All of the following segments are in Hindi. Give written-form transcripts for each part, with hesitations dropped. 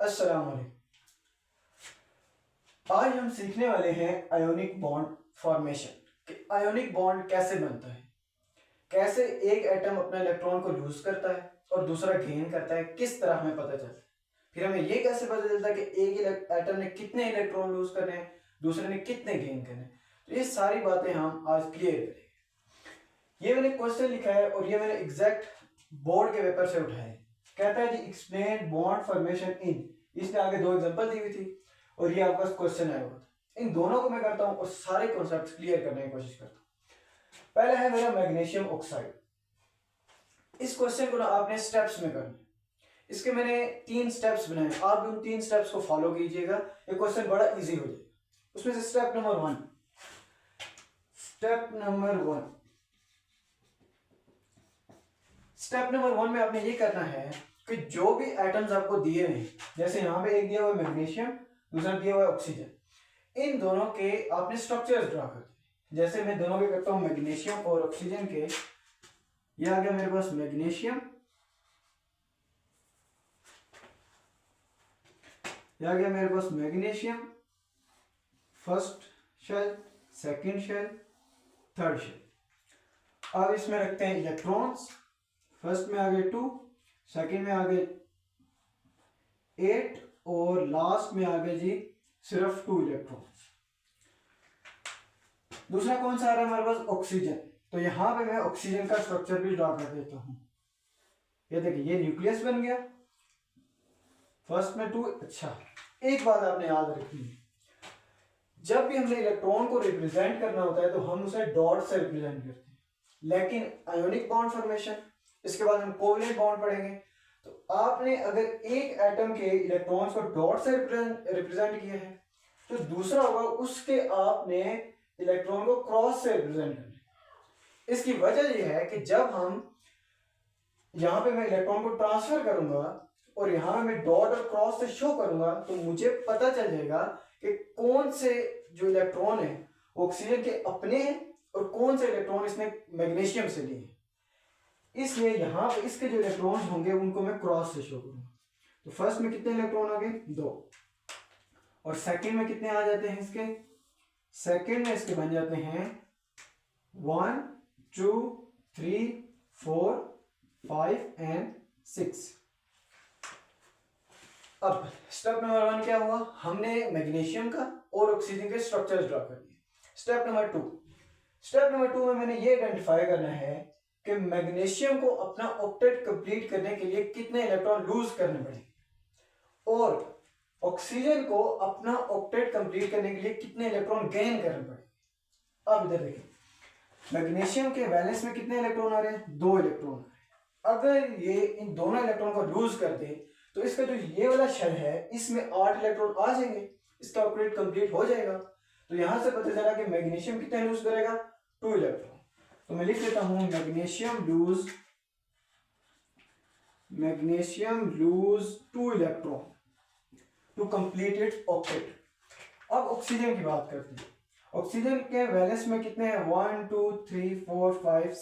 अस्सलाम वालेकुम। आज हम सीखने वाले हैं आयोनिक बॉन्ड फॉर्मेशन कि आयोनिक बॉन्ड कैसे बनता है, कैसे एक एटम अपना इलेक्ट्रॉन को लूज करता है और दूसरा गेन करता है, किस तरह हमें पता चलता है। फिर हमें ये कैसे पता चलता है कि एक एटम ने कितने इलेक्ट्रॉन लूज करने हैं, दूसरे ने कितने गेन करने हैं। तो ये सारी बातें हम आज क्लियर करेंगे। ये मैंने क्वेश्चन लिखा है और ये मैंने एग्जैक्ट बोर्ड के पेपर से उठाया है। कहता है जी एक्सप्लेन बॉन्ड फॉर्मेशन इन, इसने आगे दो एग्जांपल दी हुई थी और ये आपका क्वेश्चन आया हुआ था। इन दोनों को मैं करता हूं और सारे कॉन्सेप्ट्स क्लियर करने की कोशिश करता हूं। पहला है मेरा मैग्नीशियम ऑक्साइड। इस क्वेश्चन को ना आपने स्टेप्स में करना है। इसके मैंने 3 स्टेप्स बनाए, आप भी उन 3 स्टेप्स को फॉलो कीजिएगा, ये क्वेश्चन बड़ा इजी हो जाएगा। उसमें से स्टेप नंबर 1 में आपने ये करना है कि जो भी एटम्स आपको दिए हैं, जैसे यहाँ पे एक दिया हुआ है मैग्नीशियम, दूसरा दिया हुआ है ऑक्सीजन, इन दोनों के आपने स्ट्रक्चर्स ड्रा कर दिए। जैसे मैं दोनों के करता हूँ, मैग्नीशियम और ऑक्सीजन के। ये आ गया मेरे पास मैग्नीशियम, ये आ गया मेरे पास magnesium first shell, second shell, third shell. अब इसमें रखते हैं इलेक्ट्रॉन्स। फर्स्ट में आ गए 2, सेकंड में आ गए 8 और लास्ट में आ गए जी सिर्फ 2 इलेक्ट्रॉन्स। दूसरा कौन सा आ रहा है हमारे पास? ऑक्सीजन। तो यहां पे मैं ऑक्सीजन का स्ट्रक्चर भी ड्रा कर देता हूं। ये देखिए, ये न्यूक्लियस बन गया, फर्स्ट में 2। अच्छा, एक बात आपने याद रखनी है, जब भी हमने इलेक्ट्रॉन को रिप्रेजेंट करना होता है तो हम उसे डॉट से रिप्रेजेंट करते हैं। लेकिन आयोनिक बॉन्ड फॉर्मेशन, इसके बाद हम कोवेलेंट बॉन्ड पढ़ेंगे, तो आपने अगर एक एटम के इलेक्ट्रॉन्स को डॉट से रिप्रेजेंट किया है तो दूसरा होगा उसके आपने इलेक्ट्रॉन को क्रॉस से रिप्रेजेंट करना है। इसकी वजह यह है कि जब हम यहां पे मैं इलेक्ट्रॉन को ट्रांसफर करूंगा और यहां मैं डॉट और क्रॉस से शो करूंगा तो मुझे पता चल जाएगा कि कौन से जो इलेक्ट्रॉन है ऑक्सीजन के अपने हैं और कौन से इलेक्ट्रॉन इसने मैग्नीशियम से लिए हैं। इसलिए यहां पे इसके जो इलेक्ट्रॉन्स होंगे उनको मैं क्रॉस से शो करूंगा। तो फर्स्ट में कितने इलेक्ट्रॉन आ गए? 2। और सेकंड में कितने आ जाते हैं इसके? सेकंड में इसके बन जाते हैं 1 2 3 4 5 एंड 6। अब स्टेप नंबर 1 क्या हुआ? हमने मैग्नीशियम का और ऑक्सीजन के स्ट्रक्चर्स ड्रा कर दिए। स्टेप नंबर 2 में मैंने ये आइडेंटिफाई करना है कि मैग्नीशियम को अपना ऑक्टेट कंप्लीट करने के लिए कितने इलेक्ट्रॉन लूज करने पड़ेंगे और ऑक्सीजन को अपना ऑक्टेट कंप्लीट करने के लिए कितने इलेक्ट्रॉन गेन करने पड़ेंगे। अब इधर देखिए, मैग्नीशियम के वैलेंस में कितने इलेक्ट्रॉन आ रहे हैं? 2 इलेक्ट्रॉन आ रहे हैं। अगर ये इन दोनों इलेक्ट्रॉन को लूज कर दे तो इसका जो ये वाला शेल है इसमें 8 इलेक्ट्रॉन आ जाएंगे, इसका ऑक्टेट कंप्लीट हो जाएगा। तो यहां से पता चला कि मैग्नीशियम कितने लूज करेगा? 2 इलेक्ट्रॉन। तो मैं लिख देता हूं magnesium lose 2 electron to complete its octet. अब ऑक्सीजन की बात करते हैं। ऑक्सीजन के वैलेंस में कितने हैं? 1 2 3 4 5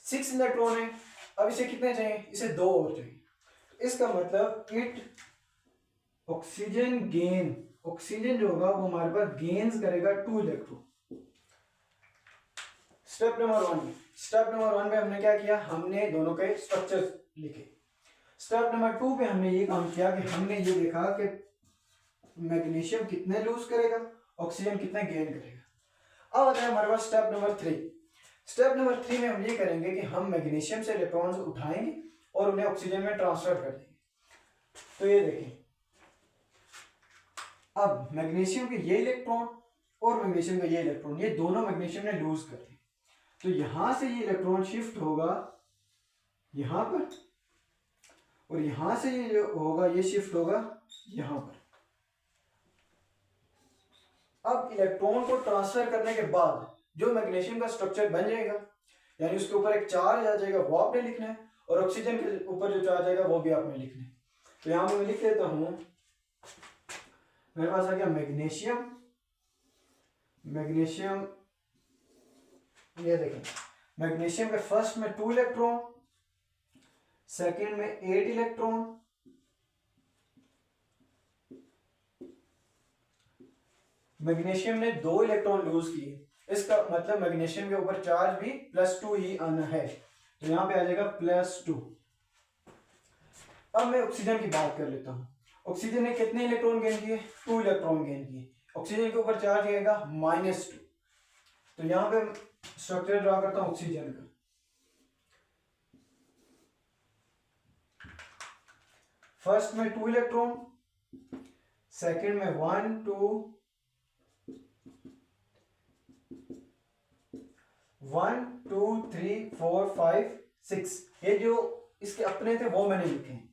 6 इलेक्ट्रॉन है। अब इसे कितने चाहिए? इसे 2 और चाहिए। इसका मतलब ऑक्सीजन जो होगा वो हमारे पास गेन्स करेगा 2 इलेक्ट्रॉन। स्टेप नंबर 1 में हमने क्या किया? हमने दोनों के स्ट्रक्चर्स लिखे। स्टेप नंबर 2 पे हमने ये काम किया कि हमने ये देखा कि मैग्नीशियम कितने लूज करेगा, ऑक्सीजन कितने गेन करेगा। अब आता है हमारे पास स्टेप नंबर 3 में हम ये करेंगे कि हम मैग्नीशियम से इलेक्ट्रॉन्स उठाएंगे और उन्हें ऑक्सीजन में ट्रांसफर कर देंगे। तो ये देखें, अब मैग्नीशियम के ये इलेक्ट्रॉन और मैग्नीशियम का ये इलेक्ट्रॉन, ये दोनों मैग्नीशियम ने लूज कर दिए। तो यहां से ये इलेक्ट्रॉन शिफ्ट होगा यहां पर और यहां से ये जो होगा ये शिफ्ट होगा यहां पर। अब इलेक्ट्रॉन को ट्रांसफर करने के बाद जो मैग्नीशियम का स्ट्रक्चर बन जाएगा, यानी उसके ऊपर एक चार्ज आ जाएगा, वो आपने लिखना है, और ऑक्सीजन के ऊपर जो चार्ज आएगा वो भी आपने लिखना है। तो यहां मैं लिख देता हूं, मेरे पास आ गया मैग्नीशियम। ये देखें, मैग्नीशियम के फर्स्ट में 2 इलेक्ट्रॉन, सेकंड में 8 इलेक्ट्रॉन, मैग्नीशियम ने 2 इलेक्ट्रॉन लूज किए, इसका मतलब मैग्नीशियम के ऊपर चार्ज भी +2 ही आना है, तो यहाँ पे आ जाएगा +2। अब मैं ऑक्सीजन की बात कर लेता हूँ। ऑक्सीजन ने कितने इलेक्ट्रॉन गेन किए? 2 इलेक्ट्रॉन गेन किए। ऑक्सीजन के ऊपर चार्ज आएगा -2, तो यहाँ पे स्ट्रक्चर ड्रा करता हूँ ऑक्सीजन का। फर्स्ट में 2 इलेक्ट्रॉन, सेकंड में 1 2 1 2 3 4 5 6, ये जो इसके अपने थे वो मैंने लिखे हैं।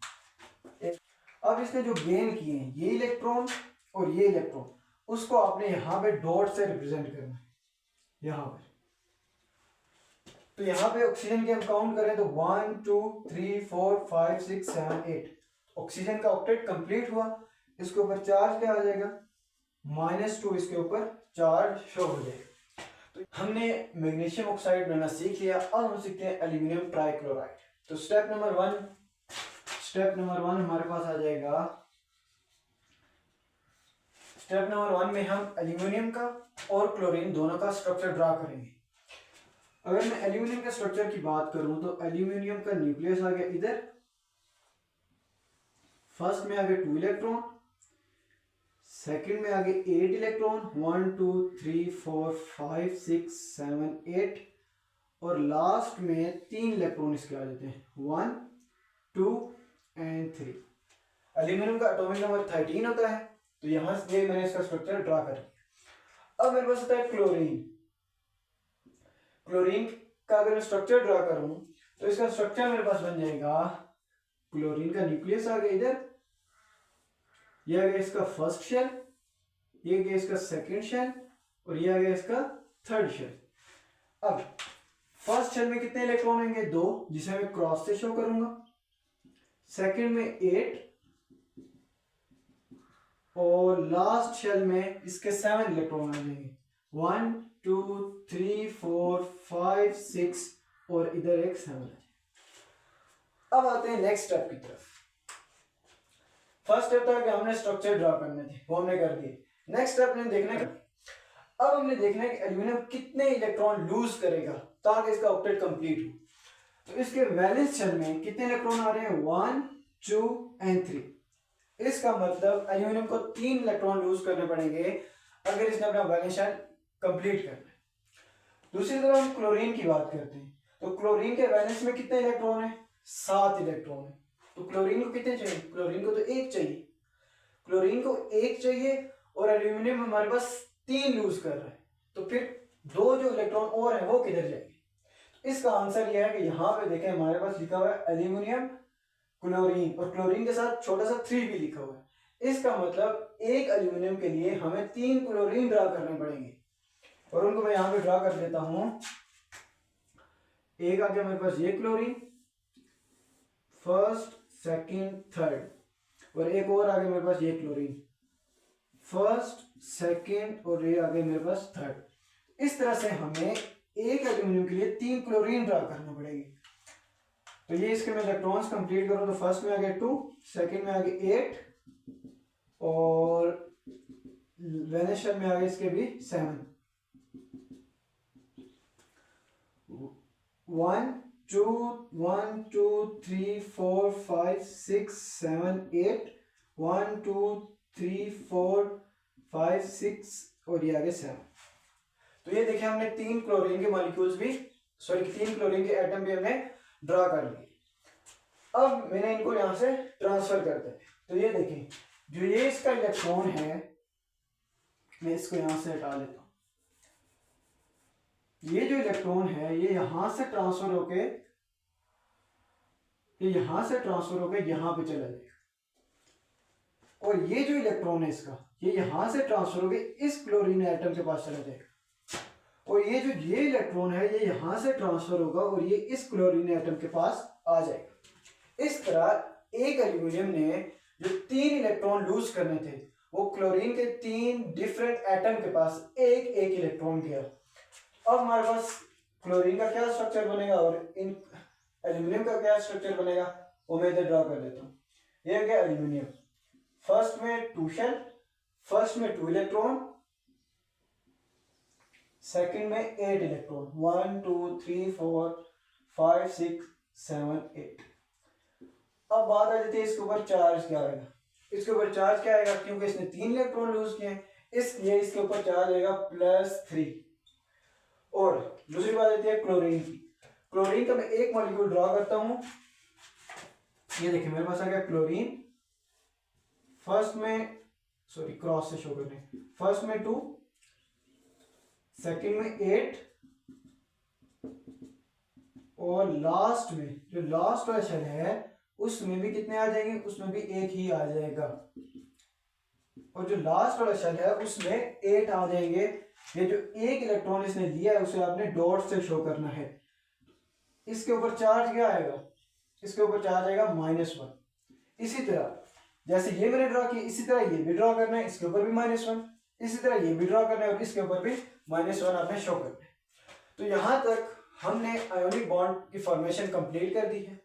अब इसने जो गेन किए हैं ये इलेक्ट्रॉन और ये इलेक्ट्रॉन, उसको आपने यहाँ पे डॉट से रिप्रेजेंट करना है, यहाँ पर। तो यहाँ पे ऑक्सीजन के हम काउंट करें तो 1 2 3 4 5 6 7 8, ऑक्सीजन का ऑक्टेट कंप्लीट हुआ। इसके ऊपर चार्ज क्या आ जाएगा? -2, इसके ऊपर चार्ज शो हो जाएगा। तो हमने मैग्नीशियम ऑक्साइड बनाना सीख लिया। अब हम सीखते हैं एल्यूमिनियम ट्राइक्लोराइड। तो स्टेप नंबर 1 हमारे पास आ जाएगा। स्टेप नंबर 1 में हम एल्यूमिनियम का और क्लोरीन दोनों का स्ट्रक्चर ड्रा करेंगे। अगर मैं एल्यूमिनियम के स्ट्रक्चर की बात करूं तो एल्यूमिनियम का न्यूक्लियस आ गया इधर, फर्स्ट में आ गए 2 इलेक्ट्रॉन, सेकंड में आ गए 8 इलेक्ट्रॉन, 1 2 3 4 5 6 7 8, और लास्ट में 3 इलेक्ट्रॉन इसके आ जाते हैं, 1 2 एंड 3। एल्यूमिनियम का एटॉमिक नंबर 13 होता है, तो यहां से मैंने इसका स्ट्रक्चर ड्रा कर दिया। अब मेरे पास होता है क्लोरीन। क्लोरीन का अगर मैं स्ट्रक्चर ड्रा करूं तो इसका स्ट्रक्चर मेरे पास बन जाएगा, क्लोरीन का न्यूक्लियस आ गया इधर, ये आ गया इसका फर्स्ट शेल, ये गया इसका सेकंड शेल, और ये आ गया इसका थर्ड शेल। अब फर्स्ट शेल में कितने इलेक्ट्रॉन होंगे? 2, जिसे मैं क्रॉस से शो करूंगा। सेकंड में 8, और लास्ट शेल में इसके 7 इलेक्ट्रॉन आ जाएंगे, 1 2 3 4 5 6, और इधर एक 7 आ जाएगा। अब आते हैं नेक्स्ट स्टेप की तरफ। फर्स्ट स्टेप था कि हमने स्ट्रक्चर ड्रा करने थे, वो हमने कर दिए। नेक्स्ट स्टेप ने देखना है, अब हमने देखना है कि एल्यूमिनियम कितने इलेक्ट्रॉन लूज करेगा ताकि इसका ऑक्टेट कंप्लीट हो। तो इसके वैलेंस शेल में कितने इलेक्ट्रॉन आ रहे हैं? 1 2 एंड 3। इसका मतलब एल्यूमिनियम को 3 इलेक्ट्रॉन लूज करने पड़ेंगे अगर इसने अपना वैलेंस शेल कंप्लीट करना है। दूसरी तरफ हम क्लोरीन की बात करते हैं, तो क्लोरीन के वैलेंस में कितने इलेक्ट्रॉन है? 7 इलेक्ट्रॉन है। तो क्लोरीन को कितने चाहिए? क्लोरीन को तो 1 चाहिए। क्लोरीन को 1 चाहिए और एल्यूमिनियम हमारे पास 3 लूज कर रहा है, तो फिर 2 जो इलेक्ट्रॉन और है वो किधर जाएंगे? तो इसका आंसर यह है कि यहाँ पे देखें हमारे पास लिखा हुआ है एल्यूमिनियम क्लोरीन, और क्लोरीन के साथ छोटा सा 3 भी लिखा हुआ है। इसका मतलब एक एल्यूमिनियम के लिए हमें 3 क्लोरीन ड्रा करने पड़ेंगे, और उनको मैं यहाँ पे ड्रा कर देता हूं। एक आ गया मेरे पास ये क्लोरीन, फर्स्ट सेकंड थर्ड, और एक और आ गया मेरे पास ये क्लोरीन, फर्स्ट सेकंड, और ये आ गया मेरे पास थर्ड। इस तरह से हमें एक एल्यूमिनियम के लिए 3 क्लोरीन ड्रा करना पड़ेगी। तो ये इसके मैं इलेक्ट्रॉन्स कंप्लीट करूं तो फर्स्ट में आ गया 2, सेकंड में आ गया 8, और वैलेंस शेल में आ गया इसके भी 7। 1 2 1 2 3 4 5 6 7 8, 1 2 3 4 5 6, और ये आ गया 7। तो ये देखिए हमने 3 क्लोरीन के मॉलिक्यूल्स भी, 3 क्लोरीन के एटम भी हमने ड्रा कर लिए। अब मैंने इनको यहां से ट्रांसफर करते हैं। तो ये देखिए जो ये इसका इलेक्ट्रॉन है, मैं इसको यहां से हटा लेता हूं। ये जो इलेक्ट्रॉन है ये यहां से ट्रांसफर होके यहां पे चला जाएगा, और ये जो इलेक्ट्रॉन है इसका ये यहां से ट्रांसफर होके इस क्लोरीन एटम के पास चला जाएगा, और ये जो ये इलेक्ट्रॉन है ये यहां से ट्रांसफर होगा और ये इस क्लोरीन एटम के पास आ जाएगा। इस तरह एक एल्यूमिनियम ने जो 3 इलेक्ट्रॉन लूज करने थे वो क्लोरीन के 3 डिफरेंट एटम के पास एक एक इलेक्ट्रॉन गया। अब हमारे पास क्लोरीन का क्या स्ट्रक्चर बनेगा और इन एल्यूमिनियम का क्या स्ट्रक्चर बनेगा वो मैं इधर ड्रा कर देता हूँ। ये क्या एल्यूमिनियम, फर्स्ट में 2 शेल, फर्स्ट में 2 इलेक्ट्रॉन, सेकंड में 8 इलेक्ट्रॉन, 1 2 3 4 5 6 7 8। अब बात आ जाती है इसके ऊपर चार्ज क्या आएगा। इसके ऊपर चार्ज क्या आएगा, क्योंकि इसने 3 इलेक्ट्रॉन लूज किए हैं इसलिए इसके ऊपर चार्ज आएगा +3। और दूसरी बात आती है क्लोरीन की। क्लोरीन का मैं एक मॉलिक्यूल ड्रॉ करता हूं। ये देखिए मेरे पास आ गया क्लोरीन। फर्स्ट में, सॉरी क्रॉस से शो करने, फर्स्ट में 2, सेकंड में 8 और लास्ट में जो लास्ट वाला शेल है उसमें भी कितने आ जाएंगे, उसमें भी एक ही आ जाएगा। और जो लास्ट वाला शेल है उसमें 8 आ जाएंगे। ये जो एक इलेक्ट्रॉन इसने लिया है उसे आपने डॉट से शो करना है। इसके ऊपर चार्ज क्या आएगा, इसके ऊपर चार्ज आएगा -1। इसी तरह जैसे ये मैंने ड्रॉ किया इसी तरह ये भी ड्रॉ करना है, इसके ऊपर भी -1, इसी तरह ये भी ड्रॉ करना है और इसके ऊपर भी -1 आपने शो करना है। तो यहां तक हमने आयोनिक बॉन्ड की फॉर्मेशन कंप्लीट कर दी है।